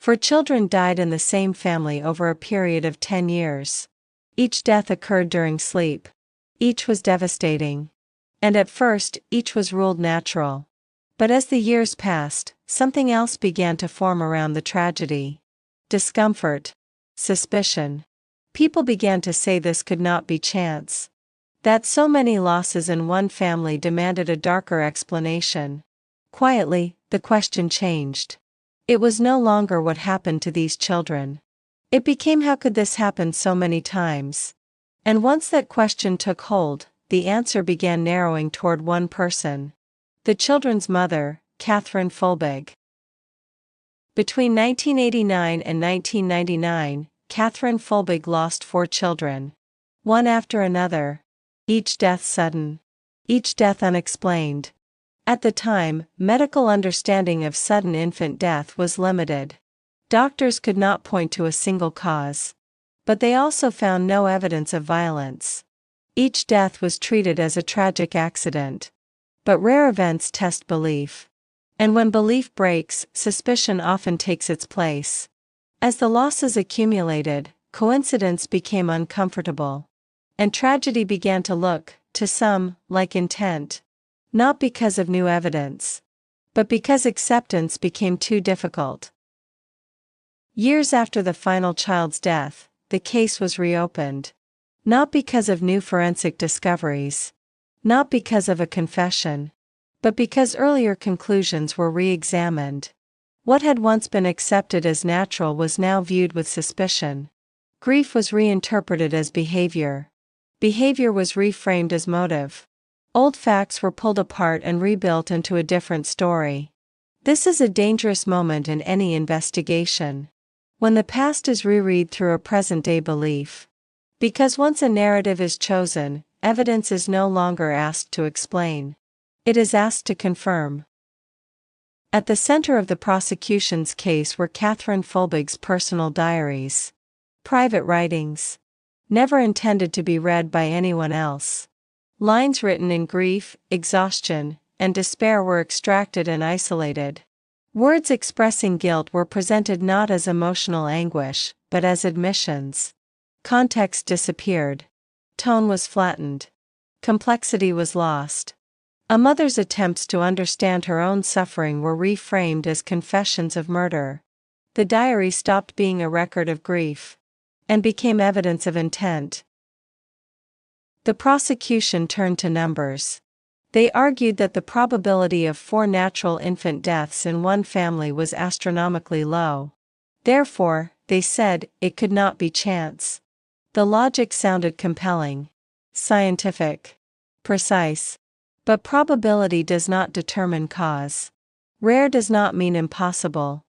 4 children died in the same family over a period of 10 years. Each death occurred during sleep. Each was devastating. And at first, each was ruled natural. But as the years passed, something else began to form around the tragedy. Discomfort. Suspicion. People began to say this could not be chance. That so many losses in one family demanded a darker explanation. Quietly, the question changed. It was no longer what happened to these children. It became how could this happen so many times? And once that question took hold, the answer began narrowing toward one person. The children's mother, Kathryn Folbigg. Between 1989 and 1999, Kathryn Folbigg lost 4 children. One after another. Each death sudden. Each death unexplained. At the time, medical understanding of sudden infant death was limited. Doctors could not point to a single cause. But they also found no evidence of violence. Each death was treated as a tragic accident. But rare events test belief. And when belief breaks, suspicion often takes its place. As the losses accumulated, coincidence became uncomfortable. And tragedy began to look, to some, like intent. Not because of new evidence. But because acceptance became too difficult. Years after the final child's death, the case was reopened. Not because of new forensic discoveries. Not because of a confession. But because earlier conclusions were re-examined. What had once been accepted as natural was now viewed with suspicion. Grief was reinterpreted as behavior. Behavior was reframed as motive. Old facts were pulled apart and rebuilt into a different story. This is a dangerous moment in any investigation. When the past is reread through a present-day belief. Because once a narrative is chosen, evidence is no longer asked to explain. It is asked to confirm. At the center of the prosecution's case were Kathryn Folbigg's personal diaries. Private writings. Never intended to be read by anyone else. Lines written in grief, exhaustion, and despair were extracted and isolated. Words expressing guilt were presented not as emotional anguish, but as admissions. Context disappeared. Tone was flattened. Complexity was lost. A mother's attempts to understand her own suffering were reframed as confessions of murder. The diary stopped being a record of grief. And became evidence of intent. The prosecution turned to numbers. They argued that the probability of 4 natural infant deaths in one family was astronomically low. Therefore, they said, it could not be chance. The logic sounded compelling. Scientific. Precise. But probability does not determine cause. Rare does not mean impossible.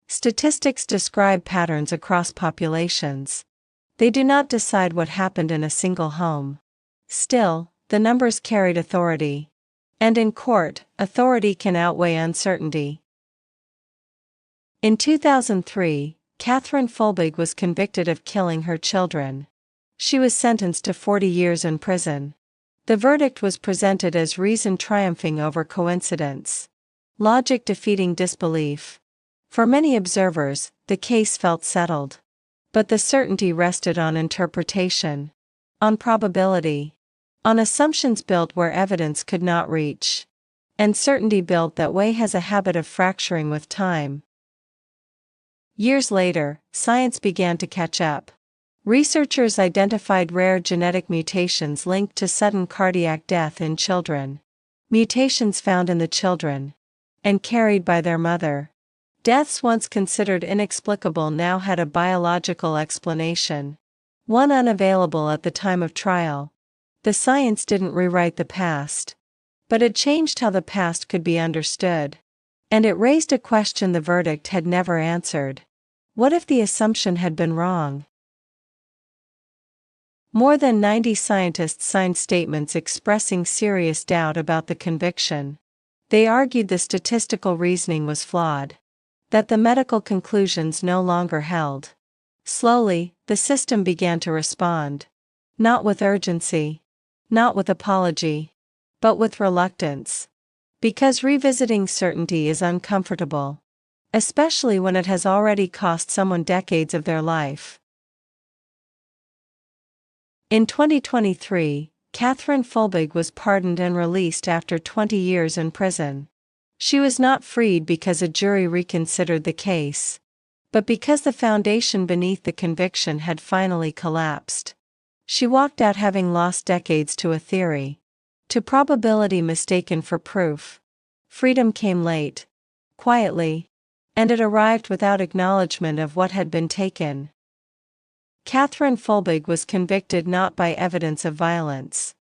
Statistics describe patterns across populations. They do not decide what happened in a single home. Still, the numbers carried authority. And in court, authority can outweigh uncertainty. In 2003, Kathryn Folbigg was convicted of killing her children. She was sentenced to 40 years in prison. The verdict was presented as reason triumphing over coincidence. Logic defeating disbelief. For many observers, the case felt settled. But the certainty rested on interpretation. On probability. On assumptions built where evidence could not reach. And certainty built that way has a habit of fracturing with time. Years later, science began to catch up. Researchers identified rare genetic mutations linked to sudden cardiac death in children. Mutations found in the children. And carried by their mother. Deaths once considered inexplicable now had a biological explanation. One unavailable at the time of trial. The science didn't rewrite the past. But it changed how the past could be understood. And it raised a question the verdict had never answered. What if the assumption had been wrong? More than 90 scientists signed statements expressing serious doubt about the conviction. They argued the statistical reasoning was flawed. That the medical conclusions no longer held. Slowly, the system began to respond. Not with urgency. Not with apology. But with reluctance. Because revisiting certainty is uncomfortable. especially when it has already cost someone decades of their life. In 2023, Kathryn Folbigg was pardoned and released after 20 years in prison. She was not freed because a jury reconsidered the case, but because the foundation beneath the conviction had finally collapsed. She walked out having lost decades to a theory, to probability mistaken for proof. Freedom came late, quietly, and it arrived without acknowledgement of what had been taken. Kathryn Folbigg was convicted not by evidence of violence,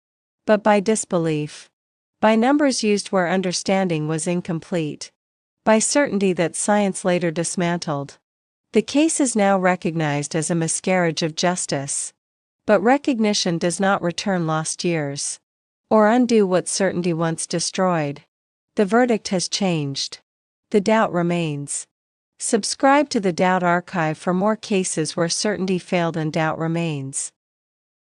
but by disbelief, by numbers used where understanding was incomplete, by certainty that science later dismantled. The case is now recognized as a miscarriage of justice. But recognition does not return lost years, or undo what certainty once destroyed. The verdict has changed. The doubt remains. Subscribe to the Doubt Archive for more cases where certainty failed and doubt remains.